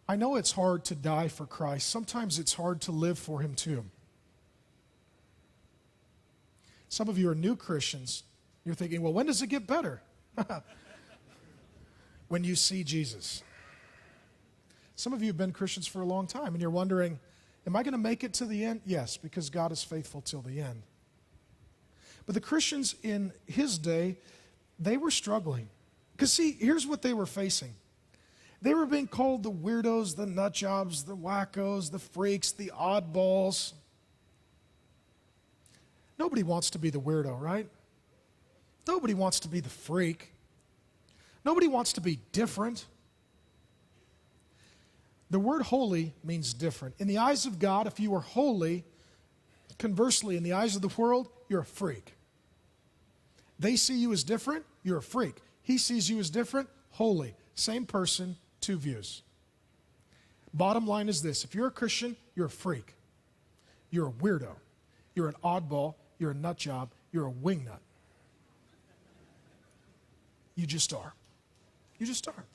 I know it's hard to die for Christ. Sometimes it's hard to live for him too. Some of you are new Christians. You're thinking, well, when does it get better? When you see Jesus. Some of you have been Christians for a long time, and you're wondering, am I going to make it to the end? Yes, because God is faithful till the end. But the Christians in his day, they were struggling. Because see, here's what they were facing. They were being called the weirdos, the nut jobs, the wackos, the freaks, the oddballs. Nobody wants to be the weirdo, right? Nobody wants to be the freak. Nobody wants to be different. The word holy means different. In the eyes of God, if you are holy, conversely, in the eyes of the world, you're a freak. They see you as different, you're a freak. He sees you as different, holy. Same person, two views. Bottom line is this: if you're a Christian, you're a freak. You're a weirdo. You're an oddball. You're a nut job. You're a wingnut. You just are. You just are.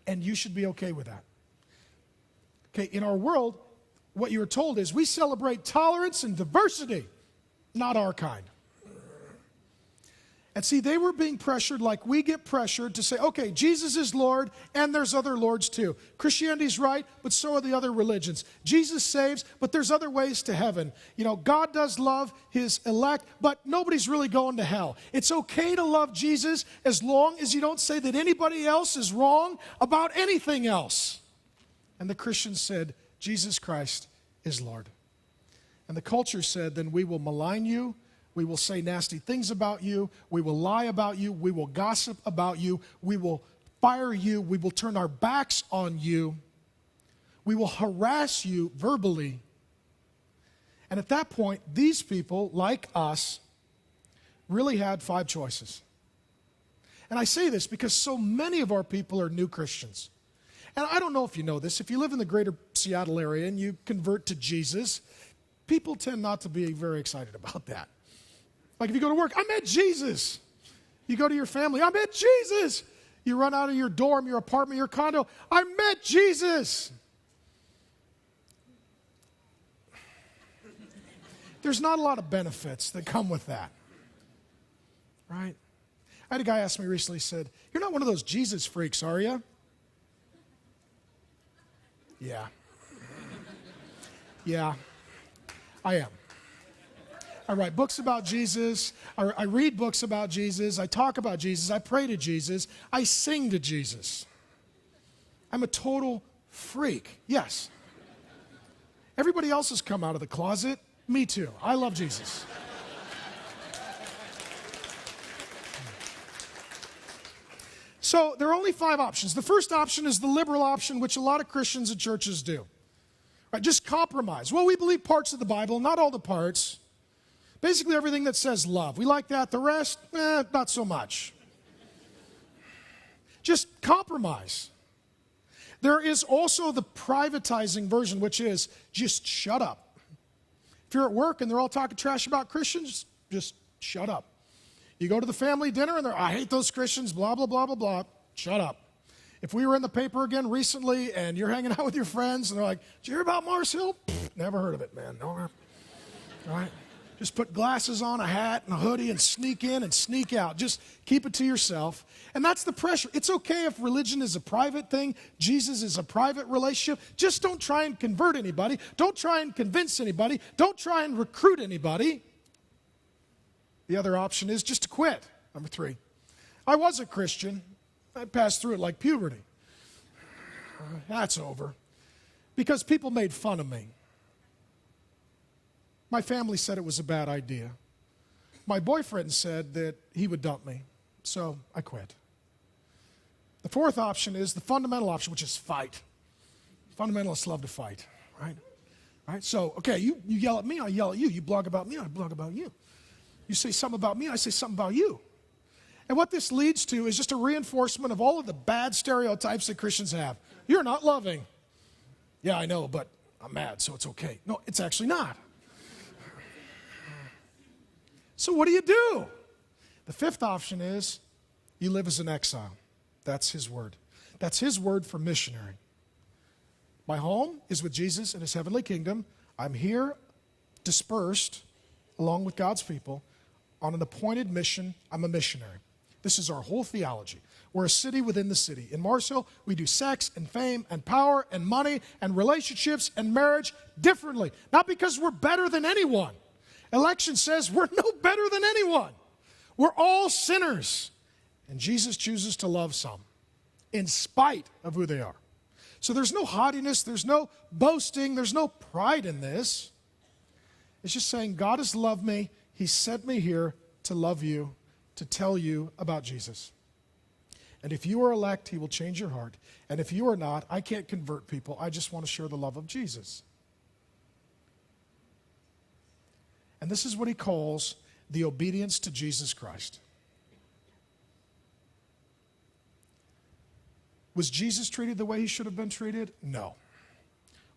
And you should be okay with that. Okay, in our world, what you're told is we celebrate tolerance and diversity, not our kind. And see, they were being pressured like we get pressured to say, okay, Jesus is Lord, and there's other lords too. Christianity's right, but so are the other religions. Jesus saves, but there's other ways to heaven. You know, God does love his elect, but nobody's really going to hell. It's okay to love Jesus as long as you don't say that anybody else is wrong about anything else. And the Christians said, Jesus Christ is Lord. And the culture said, then we will malign you. We will say nasty things about you. We will lie about you. We will gossip about you. We will fire you. We will turn our backs on you. We will harass you verbally. And at that point, these people, like us, really had 5 choices. And I say this because so many of our people are new Christians. And I don't know if you know this. If you live in the greater Seattle area and you convert to Jesus, people tend not to be very excited about that. Like if you go to work, I met Jesus. You go to your family, I met Jesus. You run out of your dorm, your apartment, your condo, I met Jesus. There's not a lot of benefits that come with that, right? I had a guy ask me recently, he said, you're not one of those Jesus freaks, are you? Yeah. Yeah, I am. I write books about Jesus. I read books about Jesus. I talk about Jesus. I pray to Jesus. I sing to Jesus. I'm a total freak. Yes. Everybody else has come out of the closet. Me too. I love Jesus. So there are only 5 options. The first option is the liberal option, which a lot of Christians and churches do. Right? Just compromise. Well, we believe parts of the Bible, not all the parts. Basically everything that says love. We like that. The rest, not so much. Just compromise. There is also the privatizing version, which is just shut up. If you're at work and they're all talking trash about Christians, just shut up. You go to the family dinner and they're, I hate those Christians, blah, blah, blah, blah, blah. Shut up. If we were in the paper again recently and you're hanging out with your friends and they're like, did you hear about Mars Hill? Never heard of it, man. No, all right. Just put glasses on, a hat, and a hoodie, and sneak in and sneak out. Just keep it to yourself. And that's the pressure. It's okay if religion is a private thing. Jesus is a private relationship. Just don't try and convert anybody. Don't try and convince anybody. Don't try and recruit anybody. The other option is just to quit. Number 3. I was a Christian. I passed through it like puberty. That's over. Because people made fun of me. My family said it was a bad idea. My boyfriend said that he would dump me, so I quit. The 4th option is the fundamental option, which is fight. Fundamentalists love to fight, right? Right? So, okay, you yell at me, I yell at you. You blog about me, I blog about you. You say something about me, I say something about you. And what this leads to is just a reinforcement of all of the bad stereotypes that Christians have. You're not loving. Yeah, I know, but I'm mad, so it's okay. No, it's actually not. So what do? The 5th option is you live as an exile. That's his word. That's his word for missionary. My home is with Jesus in his heavenly kingdom. I'm here dispersed along with God's people on an appointed mission. I'm a missionary. This is our whole theology. We're a city within the city. In Mars Hill, we do sex and fame and power and money and relationships and marriage differently. Not because we're better than anyone. Election says we're no better than anyone. We're all sinners. And Jesus chooses to love some in spite of who they are. So there's no haughtiness, there's no boasting, there's no pride in this. It's just saying, God has loved me. He sent me here to love you, to tell you about Jesus. And if you are elect, he will change your heart. And if you are not, I can't convert people. I just want to share the love of Jesus. And this is what he calls the obedience to Jesus Christ. Was Jesus treated the way he should have been treated? No.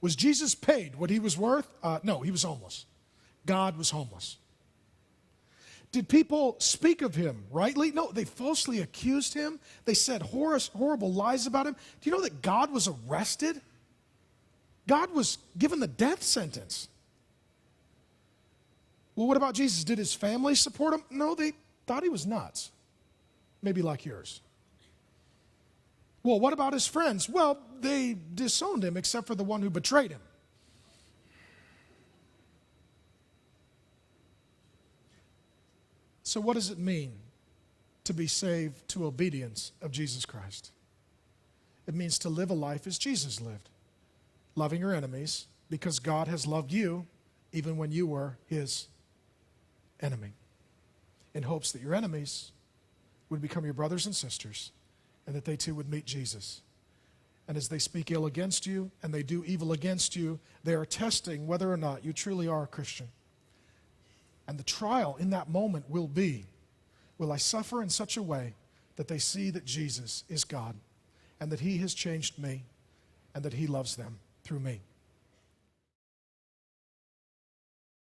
Was Jesus paid what he was worth? No, he was homeless. God was homeless. Did people speak of him rightly? No, they falsely accused him. They said horrible lies about him. Do you know that God was arrested? God was given the death sentence. Well, what about Jesus? Did his family support him? No, they thought he was nuts. Maybe like yours. Well, what about his friends? Well, they disowned him except for the one who betrayed him. So what does it mean to be saved to obedience of Jesus Christ? It means to live a life as Jesus lived, loving your enemies because God has loved you even when you were his enemy, in hopes that your enemies would become your brothers and sisters and that they too would meet Jesus. And as they speak ill against you and they do evil against you, they are testing whether or not you truly are a Christian. And the trial in that moment will be, will I suffer in such a way that they see that Jesus is God and that he has changed me and that he loves them through me?